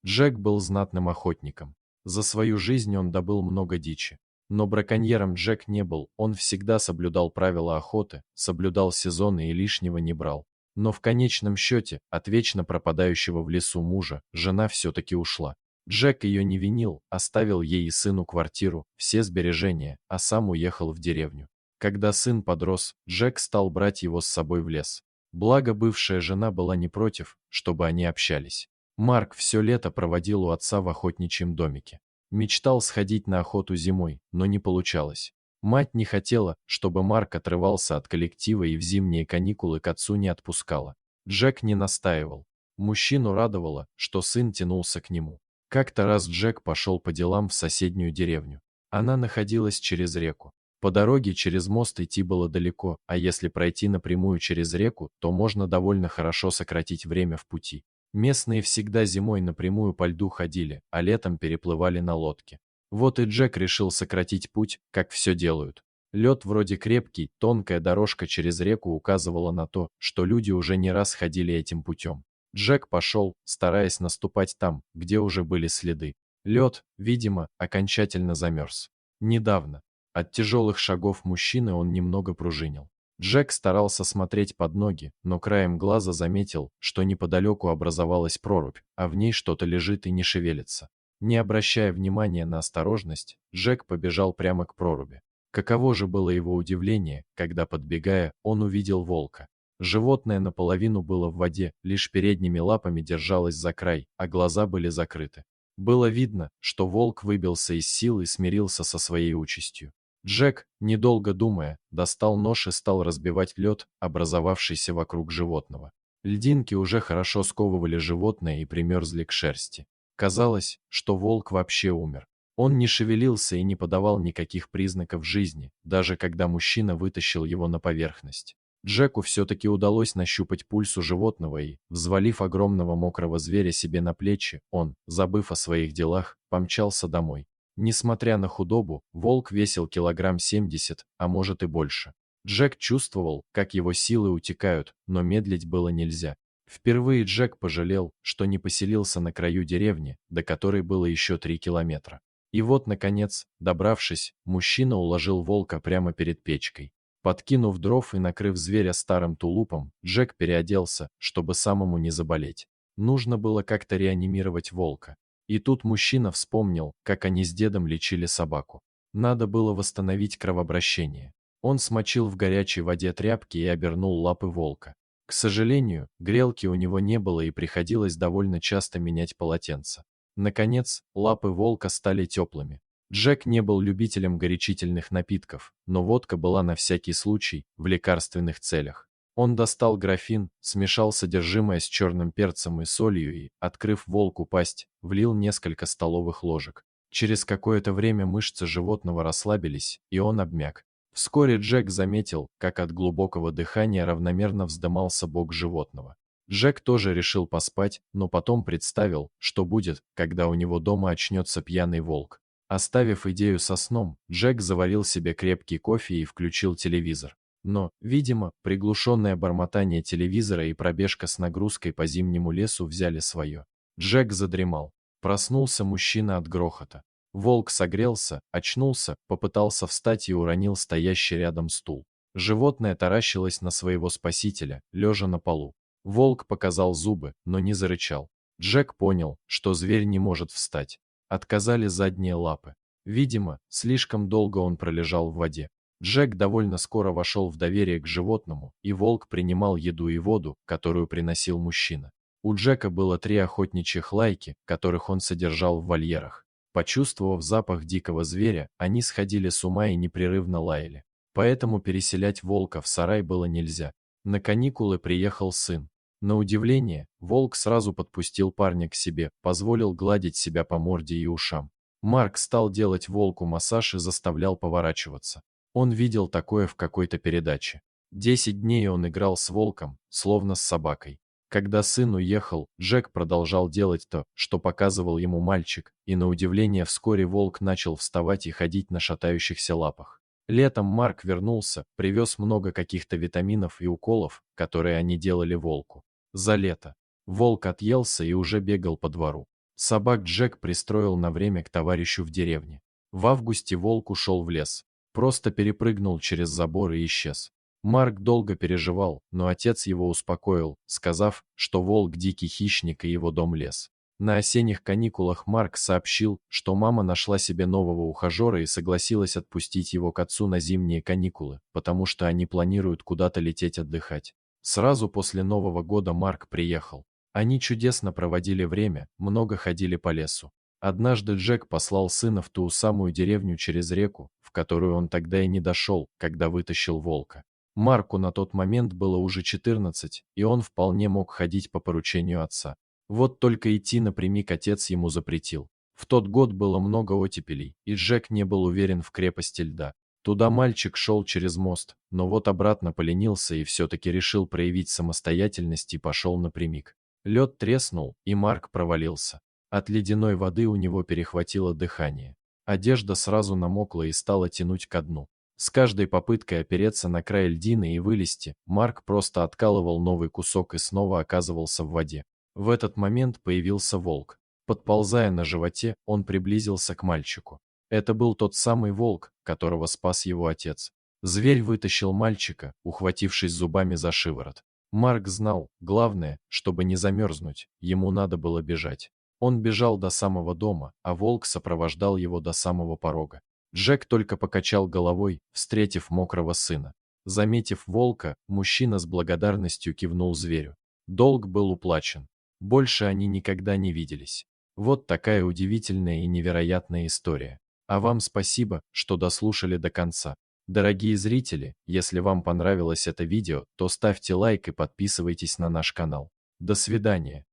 Джек был знатным охотником. За свою жизнь он добыл много дичи. Но браконьером Джек не был, он всегда соблюдал правила охоты, соблюдал сезоны и лишнего не брал. Но в конечном счете, от вечно пропадающего в лесу мужа, жена все-таки ушла. Джек ее не винил, оставил ей и сыну квартиру, все сбережения, а сам уехал в деревню. Когда сын подрос, Джек стал брать его с собой в лес. Благо бывшая жена была не против, чтобы они общались. Марк все лето проводил у отца в охотничьем домике. Мечтал сходить на охоту зимой, но не получалось. Мать не хотела, чтобы Марк отрывался от коллектива и в зимние каникулы к отцу не отпускала. Джек не настаивал. Мужчину радовало, что сын тянулся к нему. Как-то раз Джек пошел по делам в соседнюю деревню. Она находилась через реку. По дороге через мост идти было далеко, а если пройти напрямую через реку, то можно довольно хорошо сократить время в пути. Местные всегда зимой напрямую по льду ходили, а летом переплывали на лодке. Вот и Джек решил сократить путь, как все делают. Лед вроде крепкий, тонкая дорожка через реку указывала на то, что люди уже не раз ходили этим путем. Джек пошел, стараясь наступать там, где уже были следы. Лед, видимо, окончательно замерз. Недавно. От тяжелых шагов мужчины он немного пружинил. Джек старался смотреть под ноги, но краем глаза заметил, что неподалеку образовалась прорубь, а в ней что-то лежит и не шевелится. Не обращая внимания на осторожность, Джек побежал прямо к проруби. Каково же было его удивление, когда, подбегая, он увидел волка. Животное наполовину было в воде, лишь передними лапами держалось за край, а глаза были закрыты. Было видно, что волк выбился из сил и смирился со своей участью. Джек, недолго думая, достал нож и стал разбивать лед, образовавшийся вокруг животного. Льдинки уже хорошо сковывали животное и примерзли к шерсти. Казалось, что волк вообще умер. Он не шевелился и не подавал никаких признаков жизни, даже когда мужчина вытащил его на поверхность. Джеку все-таки удалось нащупать пульс у животного и, взвалив огромного мокрого зверя себе на плечи, он, забыв о своих делах, помчался домой. Несмотря на худобу, волк весил килограмм 70, а может и больше. Джек чувствовал, как его силы утекают, но медлить было нельзя. Впервые Джек пожалел, что не поселился на краю деревни, до которой было еще 3 километра. И вот, наконец, добравшись, мужчина уложил волка прямо перед печкой. Подкинув дров и накрыв зверя старым тулупом, Джек переоделся, чтобы самому не заболеть. Нужно было как-то реанимировать волка. И тут мужчина вспомнил, как они с дедом лечили собаку. Надо было восстановить кровообращение. Он смочил в горячей воде тряпки и обернул лапы волка. К сожалению, грелки у него не было и приходилось довольно часто менять полотенце. Наконец, лапы волка стали теплыми. Джек не был любителем горячительных напитков, но водка была на всякий случай, в лекарственных целях. Он достал графин, смешал содержимое с черным перцем и солью и, открыв волку пасть, влил несколько столовых ложек. Через какое-то время мышцы животного расслабились, и он обмяк. Вскоре Джек заметил, как от глубокого дыхания равномерно вздымался бок животного. Джек тоже решил поспать, но потом представил, что будет, когда у него дома очнется пьяный волк. Оставив идею со сном, Джек заварил себе крепкий кофе и включил телевизор. Но, видимо, приглушенное бормотание телевизора и пробежка с нагрузкой по зимнему лесу взяли свое. Джек задремал. Проснулся мужчина от грохота. Волк согрелся, очнулся, попытался встать и уронил стоящий рядом стул. Животное таращилось на своего спасителя, лежа на полу. Волк показал зубы, но не зарычал. Джек понял, что зверь не может встать. Отказали задние лапы. Видимо, слишком долго он пролежал в воде. Джек довольно скоро вошел в доверие к животному, и волк принимал еду и воду, которую приносил мужчина. У Джека было 3 охотничьих лайки, которых он содержал в вольерах. Почувствовав запах дикого зверя, они сходили с ума и непрерывно лаяли. Поэтому переселять волка в сарай было нельзя. На каникулы приехал сын. На удивление, волк сразу подпустил парня к себе, позволил гладить себя по морде и ушам. Марк стал делать волку массаж и заставлял поворачиваться. Он видел такое в какой-то передаче. 10 дней он играл с волком, словно с собакой. Когда сын уехал, Джек продолжал делать то, что показывал ему мальчик, и на удивление вскоре волк начал вставать и ходить на шатающихся лапах. Летом Марк вернулся, привез много каких-то витаминов и уколов, которые они делали волку. За лето волк отъелся и уже бегал по двору. Собак Джек пристроил на время к товарищу в деревне. В августе волк ушел в лес. Просто перепрыгнул через забор и исчез. Марк долго переживал, но отец его успокоил, сказав, что волк дикий хищник и его дом лес. На осенних каникулах Марк сообщил, что мама нашла себе нового ухажера и согласилась отпустить его к отцу на зимние каникулы, потому что они планируют куда-то лететь отдыхать. Сразу после Нового года Марк приехал. Они чудесно проводили время, много ходили по лесу. Однажды Джек послал сына в ту самую деревню через реку, в которую он тогда и не дошел, когда вытащил волка. Марку на тот момент было уже 14, и он вполне мог ходить по поручению отца. Вот только идти напрямик отец ему запретил. В тот год было много оттепелей, и Джек не был уверен в крепости льда. Туда мальчик шел через мост, но вот обратно поленился и все-таки решил проявить самостоятельность и пошел напрямик. Лед треснул, и Марк провалился. От ледяной воды у него перехватило дыхание. Одежда сразу намокла и стала тянуть ко дну. С каждой попыткой опереться на край льдины и вылезти, Марк просто откалывал новый кусок и снова оказывался в воде. В этот момент появился волк. Подползая на животе, он приблизился к мальчику. Это был тот самый волк, которого спас его отец. Зверь вытащил мальчика, ухватившись зубами за шиворот. Марк знал, главное, чтобы не замерзнуть, ему надо было бежать. Он бежал до самого дома, а волк сопровождал его до самого порога. Джек только покачал головой, встретив мокрого сына. Заметив волка, мужчина с благодарностью кивнул зверю. Долг был уплачен. Больше они никогда не виделись. Вот такая удивительная и невероятная история. А вам спасибо, что дослушали до конца. Дорогие зрители, если вам понравилось это видео, то ставьте лайк и подписывайтесь на наш канал. До свидания.